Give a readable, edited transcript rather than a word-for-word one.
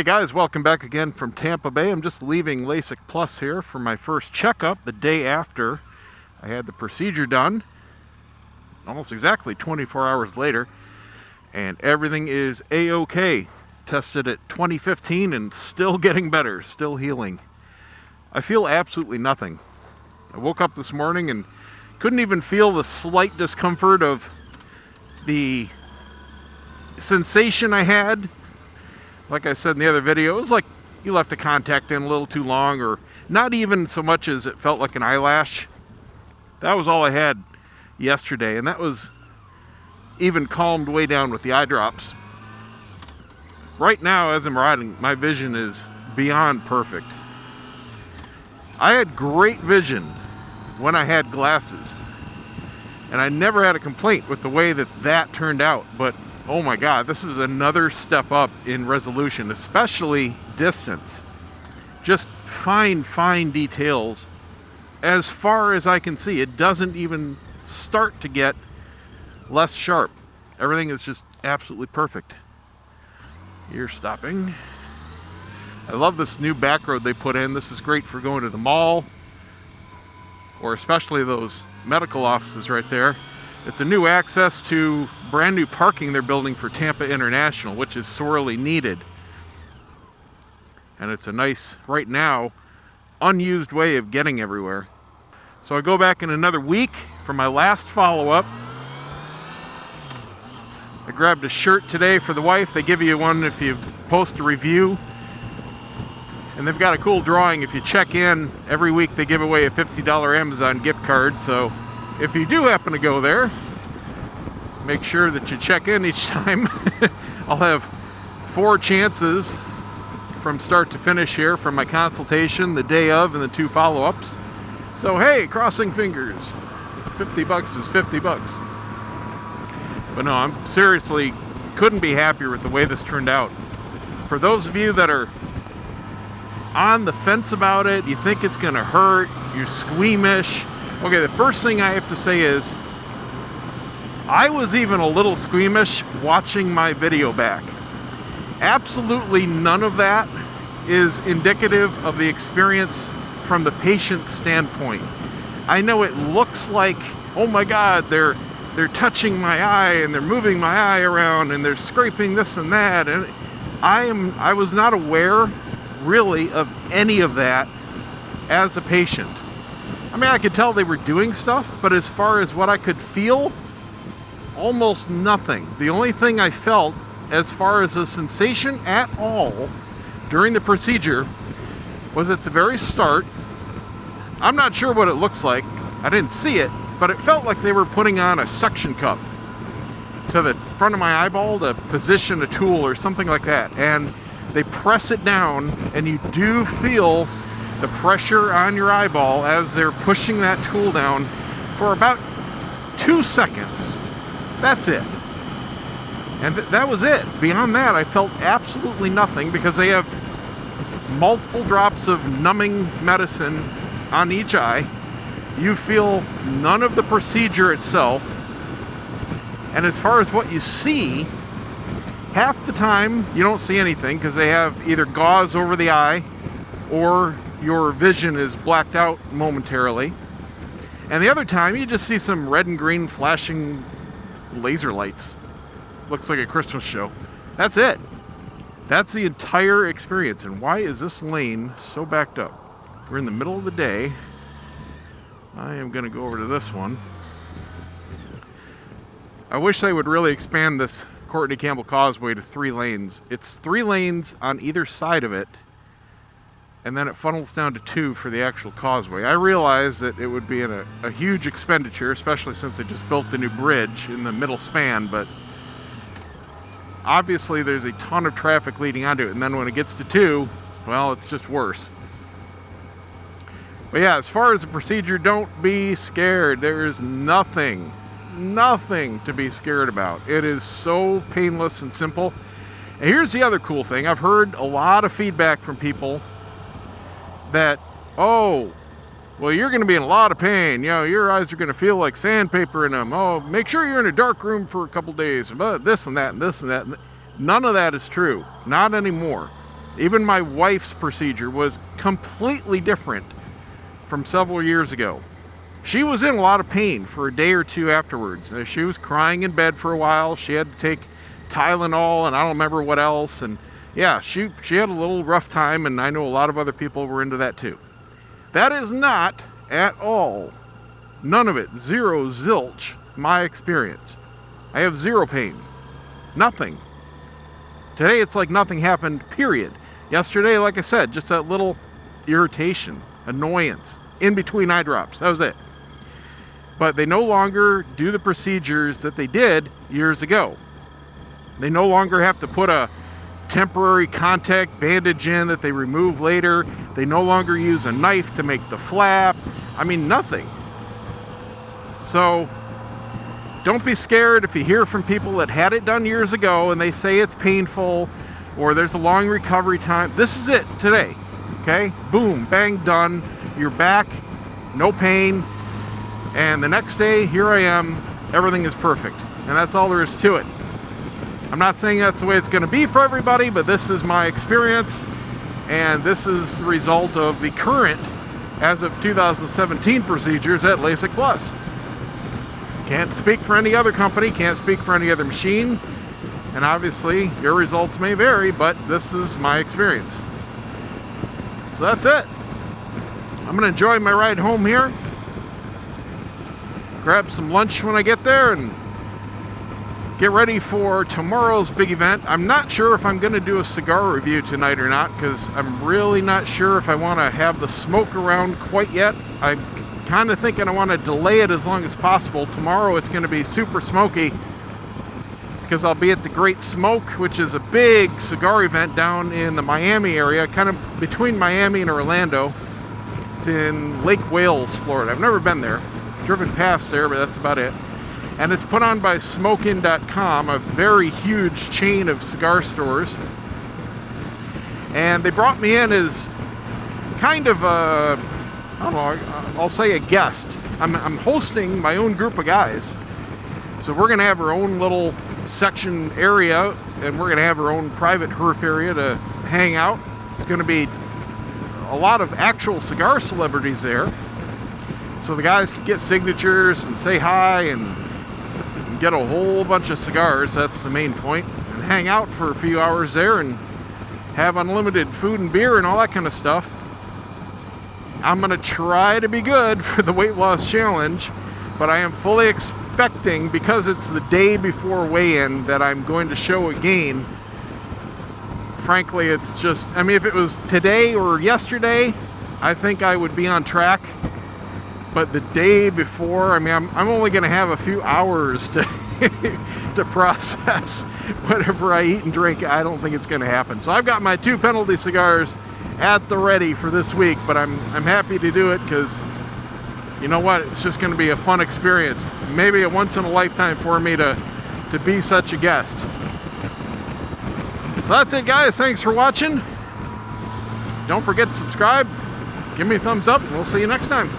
Hey guys, welcome back again from Tampa Bay. I'm just leaving LASIK Plus here for my first checkup the day after I had the procedure done, almost exactly 24 hours later, and everything is A-OK. Tested at 2015 and still getting better, still healing. I feel absolutely nothing. I woke up this morning and couldn't even feel the slight discomfort of the sensation I had. Like I said in the other video, it was like you left a contact in a little too long, or not even so much as it felt like an eyelash. That was all I had yesterday, and that was even calmed way down with the eye drops. Right now, as I'm riding, my vision is beyond perfect. I had great vision when I had glasses, and I never had a complaint with the way that turned out, but oh my God, this is another step up in resolution, especially distance. Just fine details as far as I can see. It doesn't even start to get less sharp. Everything is just absolutely perfect. You're stopping. I love this new back road they put in. This is great for going to the mall, or especially those medical offices right there. It's a new access to brand new parking they're building for Tampa International, which is sorely needed. And it's a nice, right now, unused way of getting everywhere. So I go back in another week for my last follow-up. I grabbed a shirt today for the wife. They give you one if you post a review. And they've got a cool drawing. If you check in every week, they give away a $50 Amazon gift card. So if you do happen to go there, make sure that you check in each time. I'll have 4 chances from start to finish here from my consultation, the day of, and the 2 follow-ups. So hey, crossing fingers. $50 is $50. But no, I'm seriously couldn't be happier with the way this turned out. For those of you that are on the fence about it, you think it's gonna hurt, you're squeamish. Okay, the first thing I have to say is, I was even a little squeamish watching my video back. Absolutely none of that is indicative of the experience from the patient standpoint. I know it looks like, oh my God, they're touching my eye and they're moving my eye around and they're scraping this and that, and I was not aware really of any of that as a patient. I mean, I could tell they were doing stuff, but as far as what I could feel, almost nothing. The only thing I felt as far as a sensation at all during the procedure was at the very start. I'm not sure what it looks like. I didn't see it, but it felt like they were putting on a suction cup to the front of my eyeball to position a tool or something like that. And they press it down, and you do feel the pressure on your eyeball as they're pushing that tool down for about 2 seconds. That's it. And that was it. Beyond that, I felt absolutely nothing, because they have multiple drops of numbing medicine on each eye. You feel none of the procedure itself. And as far as what you see, half the time you don't see anything, because they have either gauze over the eye or your vision is blacked out momentarily. And the other time you just see some red and green flashing laser lights. Looks like a Christmas show. That's it. That's the entire experience. And why is this lane so backed up? We're in the middle of the day. I am going to go over to this one. I wish they would really expand this Courtney Campbell Causeway to 3 lanes. It's 3 lanes on either side of it, and then it funnels down to 2 for the actual causeway. I realize that it would be a huge expenditure, especially since they just built the new bridge in the middle span, but obviously there's a ton of traffic leading onto it, and then when it gets to 2, well, it's just worse. But yeah, as far as the procedure, don't be scared. There is nothing to be scared about. It is so painless and simple. And here's the other cool thing. I've heard a lot of feedback from people that, oh, well, you're going to be in a lot of pain. You know, your eyes are going to feel like sandpaper in them. Oh, make sure you're in a dark room for a couple days. But this and that and this and that. None of that is true. Not anymore. Even my wife's procedure was completely different from several years ago. She was in a lot of pain for a day or two afterwards. She was crying in bed for a while. She had to take Tylenol and I don't remember what else. And yeah, she had a little rough time, and I know a lot of other people were into that too. That is not at all, none of it, zero, zilch, my experience. I have zero pain. Nothing. Today it's like nothing happened, period. Yesterday, like I said, just that little irritation, annoyance, in between eye drops. That was it. But they no longer do the procedures that they did years ago. They no longer have to put a temporary contact bandage in that they remove later. They no longer use a knife to make the flap. I mean, nothing. So don't be scared if you hear from people that had it done years ago and they say it's painful or there's a long recovery time. This is it today. Okay? Boom, bang, done. You're back, no pain. And the next day, here I am. Everything is perfect. And that's all there is to it. I'm not saying that's the way it's going to be for everybody, but this is my experience. And this is the result of the current, as of 2017, procedures at LASIK Plus. Can't speak for any other company, can't speak for any other machine. And obviously, your results may vary, but this is my experience. So that's it. I'm going to enjoy my ride home here. Grab some lunch when I get there and get ready for tomorrow's big event. I'm not sure if I'm going to do a cigar review tonight or not, because I'm really not sure if I want to have the smoke around quite yet. I'm kind of thinking I want to delay it as long as possible. Tomorrow it's going to be super smoky because I'll be at the Great Smoke, which is a big cigar event down in the Miami area, kind of between Miami and Orlando. It's in Lake Wales, Florida. I've never been there. Driven past there, but that's about it. And it's put on by smokin.com, a very huge chain of cigar stores. And they brought me in as kind of a, I don't know, I'll say a guest. I'm hosting my own group of guys. So we're going to have our own little section area, and we're going to have our own private herf area to hang out. It's going to be a lot of actual cigar celebrities there. So the guys can get signatures and say hi and get a whole bunch of cigars. That's the main point. And hang out for a few hours there and have unlimited food and beer and all that kind of stuff. I'm going to try to be good for the weight loss challenge, but I am fully expecting, because it's the day before weigh-in, that I'm going to show a gain. Frankly, it's just, I mean, if it was today or yesterday, I think I would be on track. But the day before, I mean, I'm only going to have a few hours to to process whatever I eat and drink. I don't think it's going to happen. So I've got my 2 penalty cigars at the ready for this week, but I'm happy to do it because, you know what, it's just going to be a fun experience. Maybe a once in a lifetime for me to be such a guest. So that's it, guys. Thanks for watching. Don't forget to subscribe. Give me a thumbs up, and we'll see you next time.